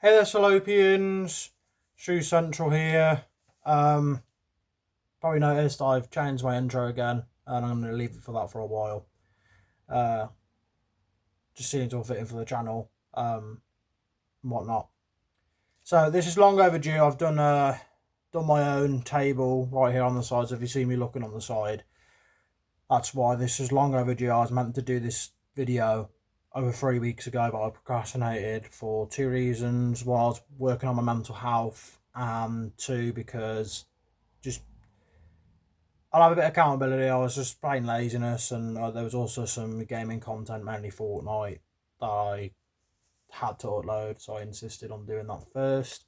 Hey there, Salopians. Shoe Central here. Probably noticed I've changed my intro again, and I'm going to leave it for that for a while. Uh, just seeing to fit in for the channel, and whatnot. So this is long overdue. I've done my own table right here on the sides. If you see me looking on the side, that's why this is long overdue. I was meant to do this video over 3 weeks ago, but I procrastinated for two reasons. One, I was working on my mental health, and two, because just I'll have a bit of accountability. I was just plain laziness, and there was also some gaming content, mainly Fortnite, that I had to upload, so I insisted on doing that first.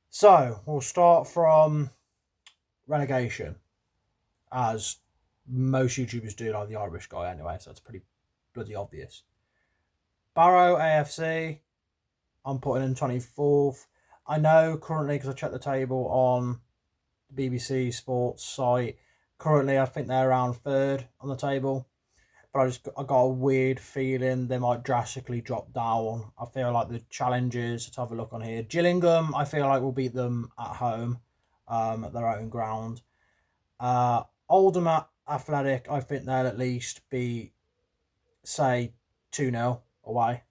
So we'll start from relegation, as most YouTubers do, like the Irish guy anyway, so it's pretty bloody obvious. Barrow AFC, I'm putting in 24th. I know currently, because I checked the table on the BBC Sports site, currently I think they're around third on the table. But I got a weird feeling they might drastically drop down. I feel like the challenges, let's have a look on here. Gillingham, I feel like we'll beat them at home, at their own ground. Oldham Athletic, I think they'll at least be, say, 2-0 away.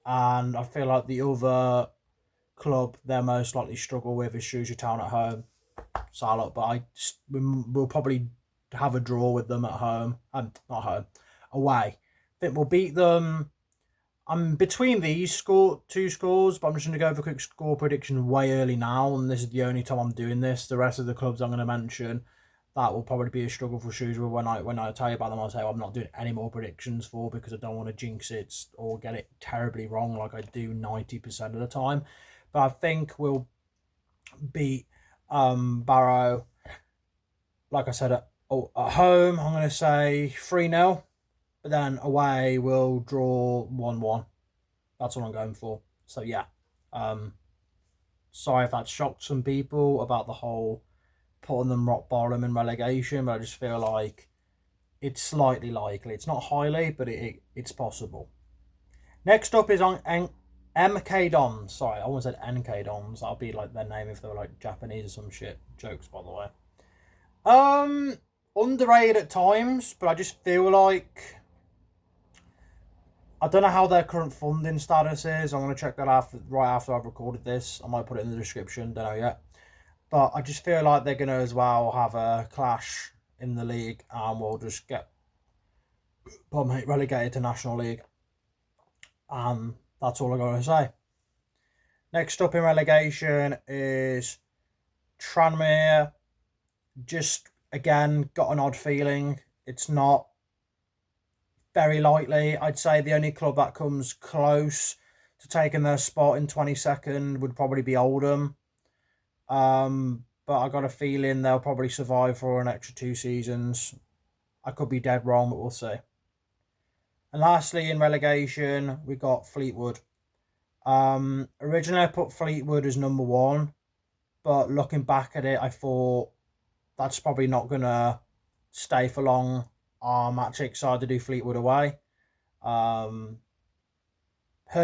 And I feel like the other club they'll most likely struggle with is Shrewsbury Town at home. Salop, but we'll probably have a draw with them at home. Not home, away. I think we'll beat them. I'm between these two scores, but I'm just going to go for a quick score prediction way early now, and this is the only time I'm doing this. The rest of the clubs I'm going to mention, that will probably be a struggle for Shrewsbury. When I tell you about them, I'll say I'm not doing any more predictions for, because I don't want to jinx it or get it terribly wrong like I do 90% of the time. But I think we'll beat Barrow, like I said, at home, I'm going to say 3-0. But then away, we'll draw 1-1. That's what I'm going for. So, yeah. Sorry if that shocked some people about the whole putting them rock bottom in relegation, but I just feel like it's slightly likely. It's not highly, but it's possible. Next up is on MK Dons. Sorry, I almost said NK Dons. That'll be like their name if they were like Japanese or some shit. Jokes, by the way. Underrated at times, but I just feel like I don't know how their current funding status is. I'm going to check that out right after I've recorded this. I might put it in the description. Don't know yet. But I just feel like they're going to as well have a clash in the league, and we'll just get relegated to National League. That's all I got to say. Next up in relegation is Tranmere. Just, again, got an odd feeling. It's not very likely. I'd say the only club that comes close to taking their spot in 22nd would probably be Oldham. But I got a feeling they'll probably survive for an extra 2 seasons. I could be dead wrong, but we'll see. And lastly, in relegation, we got Fleetwood. Originally, I put Fleetwood as number 1, but looking back at it, I thought that's probably not going to stay for long. I'm actually excited to do Fleetwood away. Heard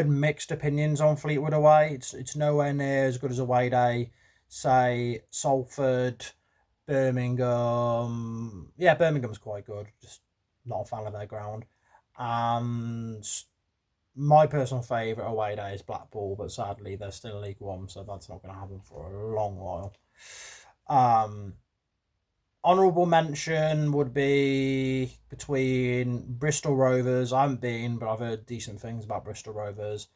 mixed opinions on Fleetwood away. It's nowhere near as good as away day, say Salford, Birmingham. Yeah, Birmingham's quite good. Just not a fan of their ground. And my personal favourite away day is Blackpool, but sadly they're still in League One, so that's not going to happen for a long while. Honourable mention would be between Bristol Rovers. I haven't been, but I've heard decent things about Bristol Rovers.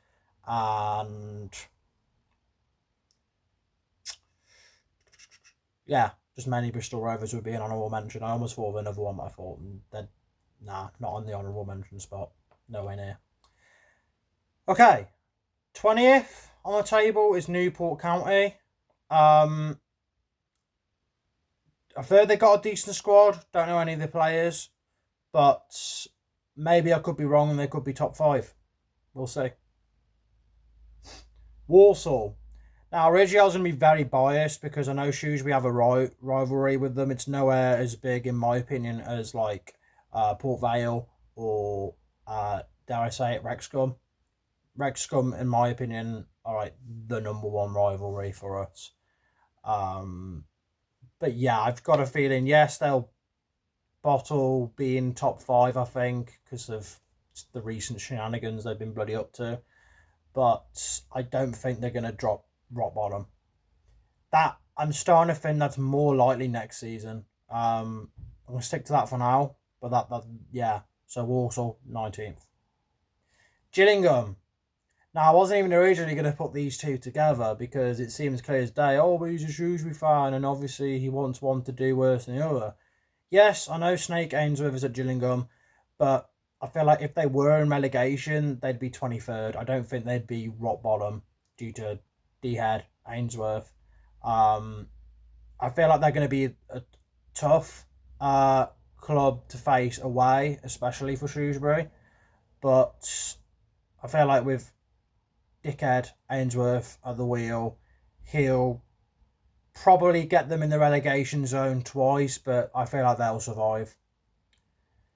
And yeah, just mainly Bristol Rovers would be an honourable mention. I almost thought of another one, but I thought, nah, not on the honourable mention spot. Nowhere near. Okay, 20th on the table is Newport County. I've heard they got a decent squad. Don't know any of the players, but maybe I could be wrong and they could be top 5. We'll see. Walsall. Now, originally I was going to be very biased because I know Shrewsbury have a rivalry with them. It's nowhere as big, in my opinion, as like Port Vale or, dare I say it, Wrexham. Wrexham, in my opinion, are like the number one rivalry for us. But yeah, I've got a feeling, yes, they'll bottle being top 5, I think, because of the recent shenanigans they've been bloody up to. But I don't think they're going to drop rock bottom. That I'm starting to think that's more likely next season. I'm going to stick to that for now. But that yeah. So Walsall 19th. Gillingham. Now, I wasn't even originally going to put these two together because it seems clear as day. Oh, but he's a Shrewsbury fan, and obviously he wants one to do worse than the other. Yes, I know Snake Ainsworth is at Gillingham, but I feel like if they were in relegation, they'd be 23rd. I don't think they'd be rock bottom due to D-Head, Ainsworth. I feel like they're going to be a tough club to face away, especially for Shrewsbury. But I feel like with Dickhead Ainsworth at the wheel, he'll probably get them in the relegation zone twice, but I feel like they'll survive.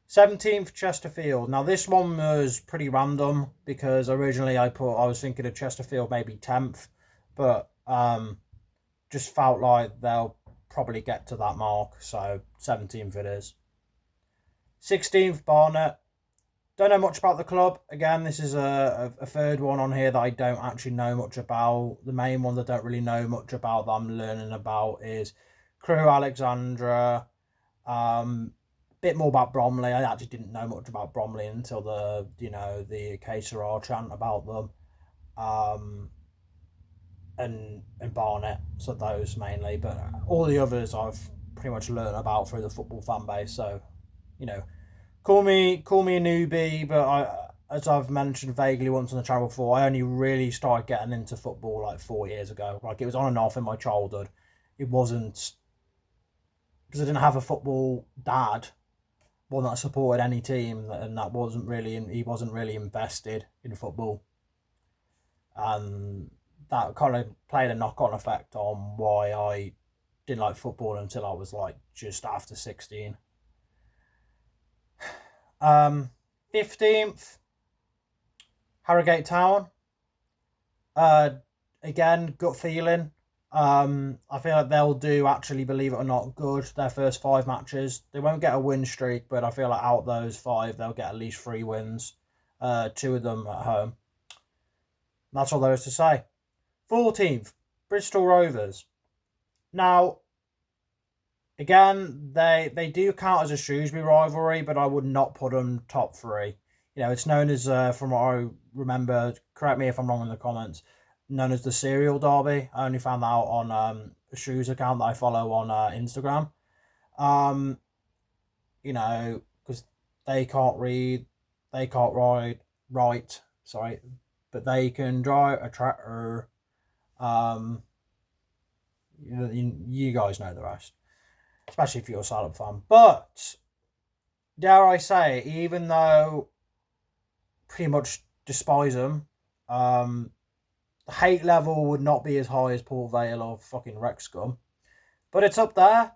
17th, Chesterfield. Now, this one was pretty random because originally I was thinking of Chesterfield maybe 10th, but just felt like they'll probably get to that mark, so 17th it is. 16th, Barnet. Don't know much about the club. Again, this is a third one on here that I don't actually know much about. The main ones I don't really know much about that I'm learning about is Crewe Alexandra. Bit more about Bromley. I actually didn't know much about Bromley until the Que Sera chant about them. And Barnet, so those mainly. But all the others I've pretty much learned about through the football fan base. So, call me a newbie, but as I've mentioned vaguely once on the channel before, I only really started getting into football like 4 years ago. Like, it was on and off in my childhood. It wasn't because I didn't have a football dad, one that supported any team, and he wasn't really invested in football. And that kind of played a knock-on effect on why I didn't like football until I was like just after 16. 15th, Harrogate Town. Again, gut feeling. I feel like they'll do, actually, believe it or not, good their first 5 matches. They won't get a win streak, but I feel like out of those 5, they'll get at least 3 wins. 2 of them at home. That's all there is to say. 14th, Bristol Rovers. Now, again, they do count as a Shrewsbury rivalry, but I would not put them top 3. It's known as, from what I remember, correct me if I'm wrong in the comments, known as the Serial Derby. I only found that out on a Shrews account that I follow on Instagram. Because they can't read, they can't write, sorry, but they can drive a tractor. You guys know the rest, especially if you're a Salop fan. But dare I say, even though pretty much despise them, the hate level would not be as high as Port Vale or fucking Wrexham, but it's up there.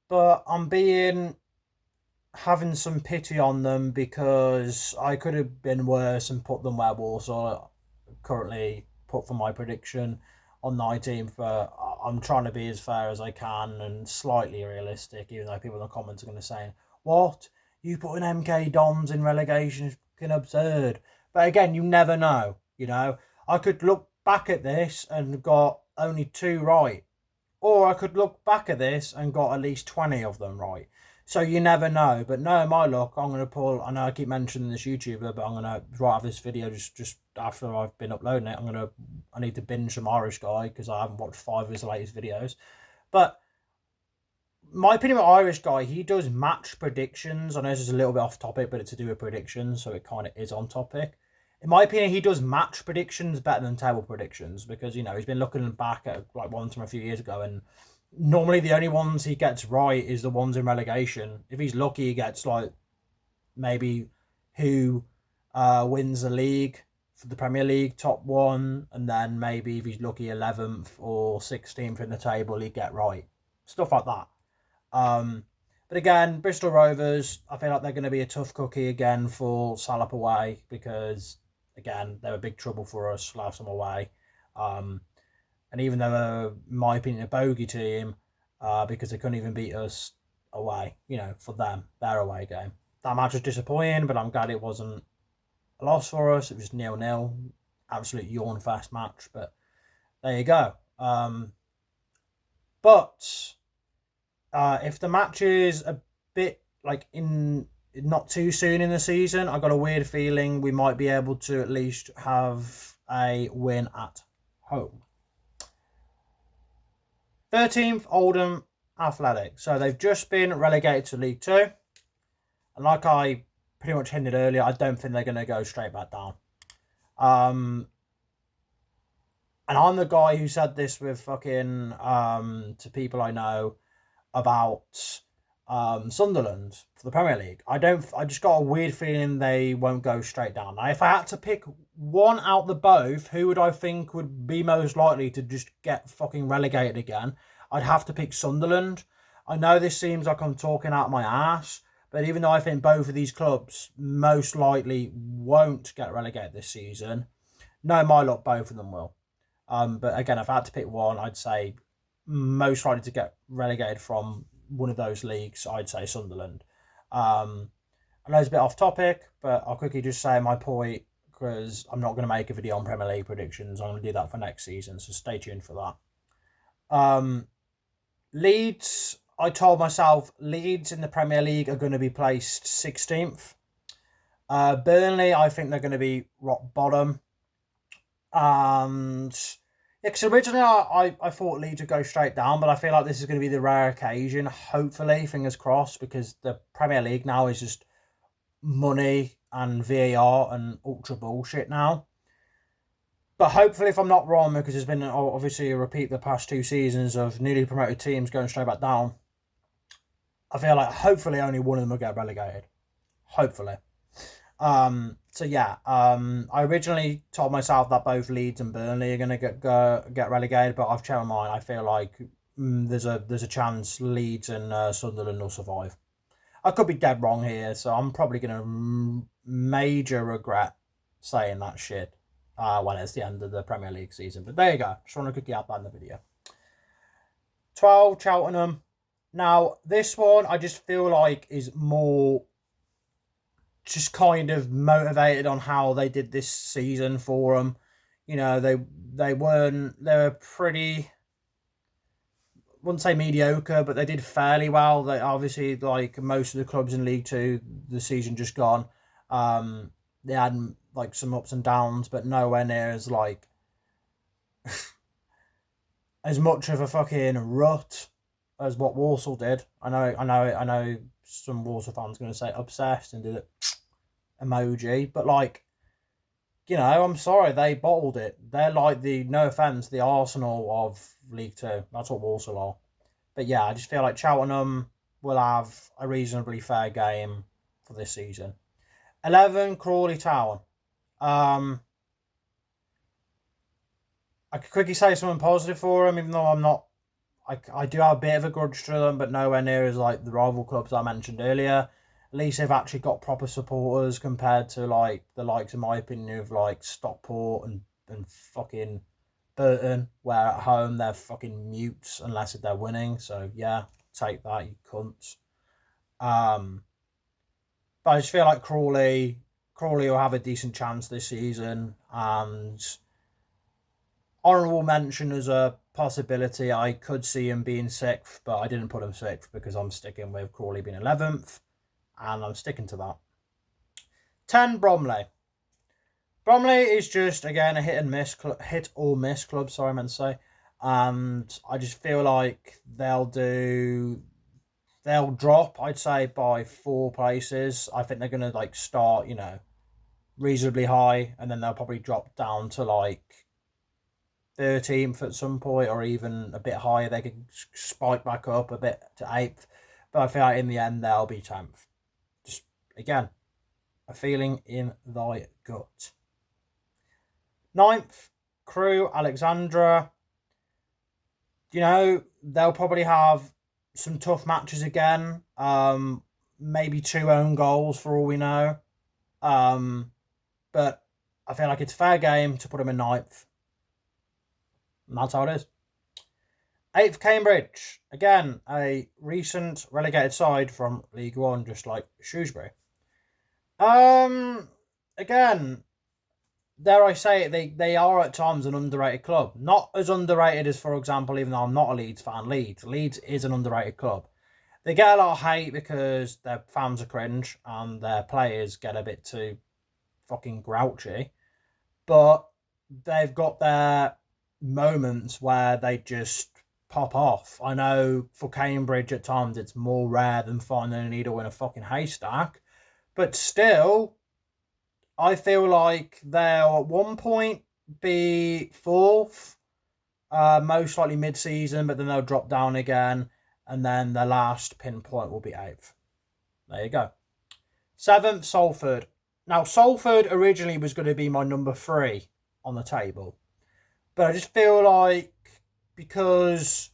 But I'm having some pity on them because I could have been worse and put them where Walsall currently put for my prediction on 19th. But I'm trying to be as fair as I can and slightly realistic, even though people in the comments are going to say, "What? You putting MK Dons in relegation is fucking absurd." But again, you never know. I could look back at this and got only 2 right, or I could look back at this and got at least 20 of them right. So you never know. But no, my luck, I'm going to pull, I know I keep mentioning this YouTuber, but I'm going to, right after this video, just after I've been uploading it, I need to binge some Irish Guy because I haven't watched 5 of his latest videos. But my opinion about Irish Guy, he does match predictions. I know this is a little bit off topic, but it's to do with predictions, so it kind of is on topic. In my opinion, he does match predictions better than table predictions because, he's been looking back at like ones from a few years ago, and normally the only ones he gets right is the ones in relegation. If he's lucky, he gets like maybe who wins the league for the Premier League, top 1, and then maybe if he's lucky 11th or 16th in the table, he'd get right. Stuff like that. But again, Bristol Rovers, I feel like they're going to be a tough cookie again for Salop away because again, they were big trouble for us last time away. And even though they were, in my opinion, a bogey team, because they couldn't even beat us away, for them, their away game. That match was disappointing, but I'm glad it wasn't a loss for us. It was 0-0. Absolute yawn fest match, but there you go. But if the match is a bit in not too soon in the season, I got a weird feeling we might be able to at least have a win at home. 13th, Oldham Athletic. So they've just been relegated to League Two. And like I pretty much hinted earlier, I don't think they're going to go straight back down. And I'm the guy who said this with fucking to people I know about Sunderland for the Premier League. I just got a weird feeling they won't go straight down. Now, if I had to pick one out the both, who would I think would be most likely to just get fucking relegated again? I'd have to pick Sunderland. I know this seems like I'm talking out my ass, but even though I think both of these clubs most likely won't get relegated this season, no, my luck, both of them will. But again, if I had to pick one, I'd say most likely to get relegated from one of those leagues, I'd say Sunderland. I know it's a bit off topic, but I'll quickly just say my point, because I'm not going to make a video on Premier League predictions. I'm going to do that for next season, so stay tuned for that. Leeds, I told myself Leeds in the Premier League are going to be placed 16th. Burnley, I think they're going to be rock bottom. And yeah, because originally I thought Leeds would go straight down, but I feel like this is going to be the rare occasion, hopefully, fingers crossed, because the Premier League now is just money and VAR and ultra bullshit now. But hopefully, if I'm not wrong, because there's been obviously a repeat the past 2 seasons of newly promoted teams going straight back down, I feel like hopefully only one of them will get relegated. Hopefully. So yeah, I originally told myself that both Leeds and Burnley are going to get relegated, but I've changed my mind. I feel like there's a chance Leeds and Sunderland will survive. I could be dead wrong here, so I'm probably going to major regret saying that shit when it's the end of the Premier League season. But there you go. Just want to quickly add that in the video. 12, Cheltenham. Now, this one I just feel like is more just kind of motivated on how they did this season for them. They were pretty, wouldn't say mediocre, but they did fairly well. They obviously, like most of the clubs in League Two, the season just gone. They had like some ups and downs, but nowhere near as like as much of a fucking rut as what Walsall did. I know some Walsall fans are going to say obsessed and do the emoji, but I'm sorry, they bottled it. They're like no offence, the Arsenal of League Two. That's what Walsall are. But yeah, I just feel like Cheltenham will have a reasonably fair game for this season. 11, Crawley Town. I could quickly say something positive for them, even though I'm not. I do have a bit of a grudge to them, but nowhere near as like the rival clubs I mentioned earlier. At least they've actually got proper supporters compared to like the likes, in my opinion, of like Stockport and fucking Burton, where at home they're fucking mutes unless they're winning. So yeah, take that, you cunts. But I just feel like Crawley will have a decent chance this season, and honourable mention as a possibility. I could see him being 6th, but I didn't put him 6th because I'm sticking with Crawley being 11th, and I'm sticking to that. 10, Bromley. Bromley is just, again, a hit or miss club, sorry, I meant to say. And I just feel like they'll drop, I'd say, by 4 places. I think they're going to start, reasonably high, and then they'll probably drop down to 13th at some point, or even a bit higher. They could spike back up a bit to 8th, but I feel like in the end they'll be 10th. Just, again, a feeling in thy gut. 9th, Crewe Alexandra. They'll probably have some tough matches again. Maybe 2 own goals for all we know. But I feel like it's fair game to put them in 9th. And that's how it is. 8th, Cambridge. Again, a recent relegated side from League One, just like Shrewsbury. Again, dare I say it, they are at times an underrated club. Not as underrated as, for example, even though I'm not a Leeds fan, Leeds is an underrated club. They get a lot of hate because their fans are cringe and their players get a bit too fucking grouchy. But they've got their moments where they just pop off. I know for Cambridge at times it's more rare than finding a needle in a fucking haystack. But still, I feel like they'll at one point be 4th, most likely mid-season, but then they'll drop down again. And then the last pinpoint will be 8th. There you go. 7th, Salford. Now, Salford originally was going to be my number 3 on the table. But I just feel like because,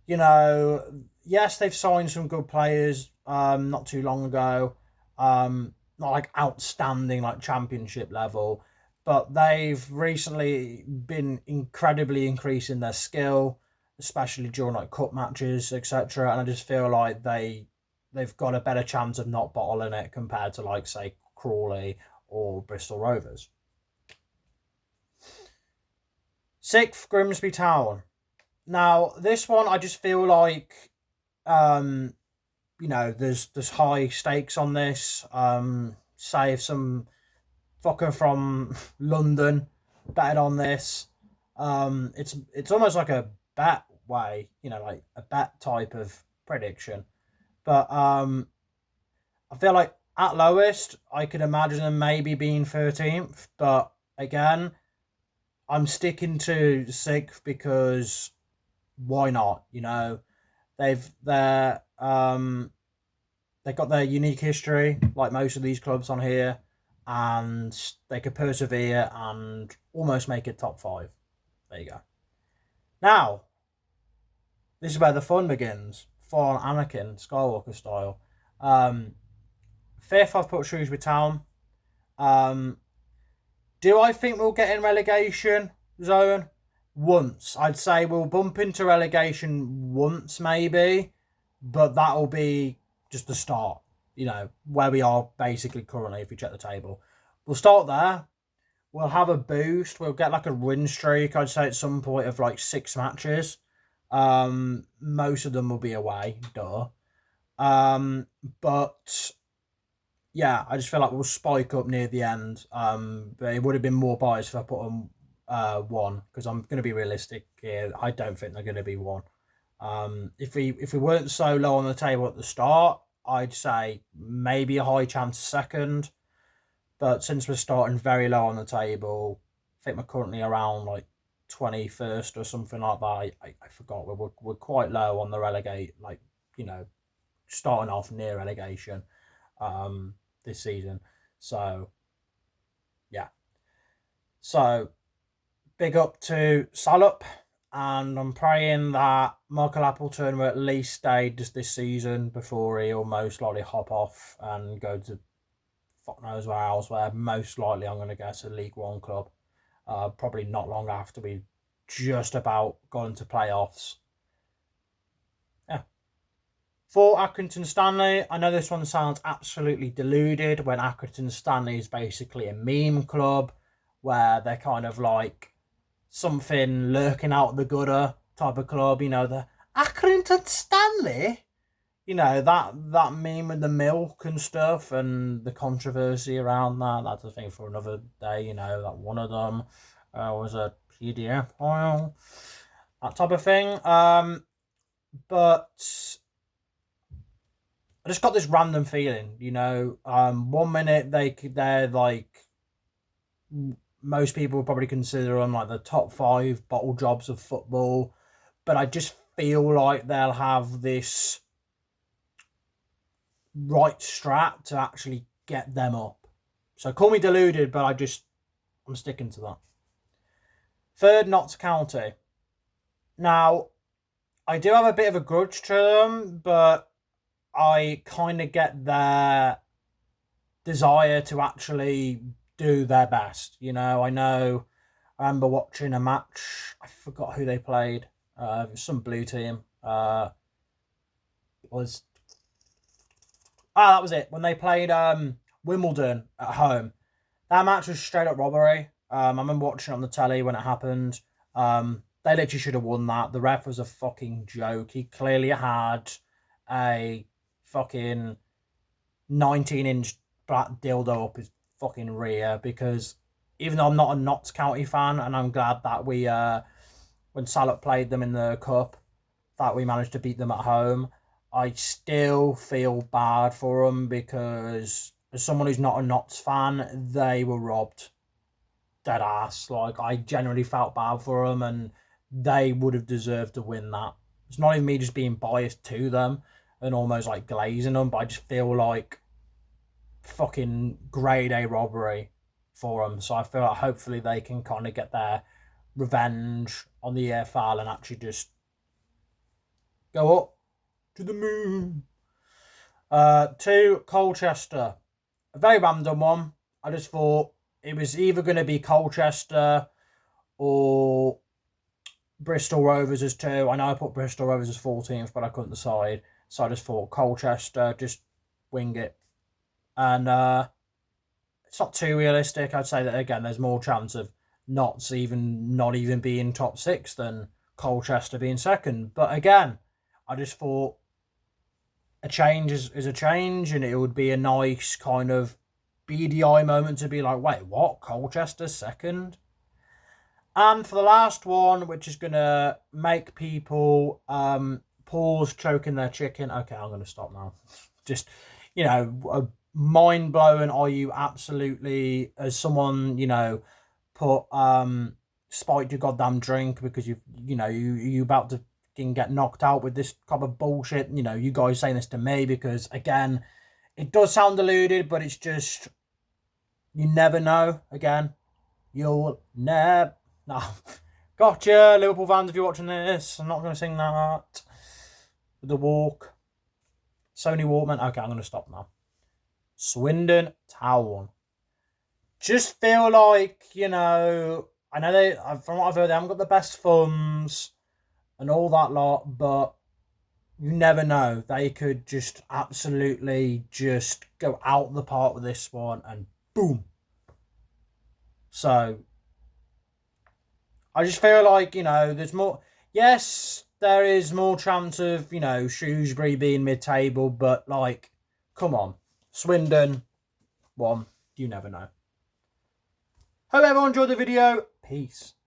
yes, they've signed some good players not too long ago. Not like outstanding, like championship level. But they've recently been incredibly increasing their skill, especially during like cup matches, etc. And I just feel like they've got a better chance of not bottling it compared to like, say, Crawley or Bristol Rovers. 6th, Grimsby Town. Now, this one I just feel like, there's high stakes on this. Say if some fucker from London betted on this, it's almost like a bet way, like a bet type of prediction. But I feel like at lowest, I could imagine them maybe being 13th. But again, I'm sticking to 6th because why not? They've got their unique history, like most of these clubs on here, and they could persevere and almost make it top 5. There you go. Now, this is where the fun begins. For Anakin, Skywalker style. 5th, I've put Shrewsbury Town. Do I think we'll get in relegation zone? Once. I'd say we'll bump into relegation once, maybe. But that'll be just the start. Where we are basically currently if you check the table. We'll start there. We'll have a boost. We'll get like a win streak, I'd say, at some point of like 6 matches. Most of them will be away, duh. But yeah, I just feel like we'll spike up near the end. But it would have been more biased if I put them 1, because I'm going to be realistic here. I don't think they're going to be 1. If we weren't so low on the table at the start, I'd say maybe a high chance of 2nd. But since we're starting very low on the table, I think we're currently around like 21st or something like that. I forgot. We're quite low on the relegate, like, starting off near relegation this season. So, yeah. So, big up to Salop. And I'm praying that Michael Appleton will at least stay just this season before he'll most likely hop off and go to fuck knows where else, where most likely I'm going to guess a League One club. Probably not long after we just about got into playoffs. Yeah. For Accrington Stanley, I know this one sounds absolutely deluded when Accrington Stanley is basically a meme club where they're kind of like something lurking out the gutter type of club, the Accrington Stanley, that meme with the milk and stuff and the controversy around that. That's a thing for another day, that one of them was a PDF file, that type of thing. But I just got this random feeling, 1 minute they're like, most people would probably consider them like the top 5 bottle jobs of football, but I just feel like they'll have this right strat to actually get them up. So call me deluded, but I'm sticking to that. 3rd, Notts County. Now, I do have a bit of a grudge to them, but I kind of get their desire to actually do their best. You know, I remember watching a match. I forgot who they played. It was some blue team. It was that was it when they played Wimbledon at home. That match was straight up robbery. I remember watching it on the telly when it happened. They literally should have won that. The ref was a fucking joke. He clearly had a fucking 19-inch black dildo up his fucking rear, because even though I'm not a Notts County fan, and I'm glad that we, when Salop played them in the cup, that we managed to beat them at home, I still feel bad for them, because as someone who's not a Notts fan, they were robbed. Dead ass. Like, I genuinely felt bad for them, and they would have deserved to win that. It's not even me just being biased to them and almost like glazing them, but I just feel like fucking grade A robbery for them. So I feel like hopefully they can kind of get their revenge on the EFL and actually just go up to the moon. 2, Colchester. A very random one. I just thought it was either going to be Colchester or Bristol Rovers as 2. I know I put Bristol Rovers as 14th, but I couldn't decide. So I just thought Colchester, just wing it. And it's not too realistic. I'd say that, again, there's more chance of not even being top 6 than Colchester being second. But again, I just thought a change is a change, and it would be a nice kind of BDI moment to be like, wait, what? Colchester's second? And for the last one, which is going to make people pause choking their chicken. Okay, I'm going to stop now. Just, mind-blowing. Are you absolutely, as someone, put spiked your goddamn drink because you about to get knocked out with this type of bullshit? You guys saying this to me because, again, it does sound deluded, but it's just, you never know. Again, you'll never. No. Gotcha, Liverpool fans, if you're watching this. I'm not going to sing that. The Walk. Sony Walkman. Okay, I'm going to stop now. Swindon Town. Just feel like, I know from what I've heard, they haven't got the best funds and all that lot, but you never know. They could just absolutely just go out the park with this one and boom. So I just feel like, there's more. Yes, there is more chance of, Shrewsbury being mid-table, but, like, come on. Swindon, 1. You never know. Hope everyone enjoyed the video. Peace.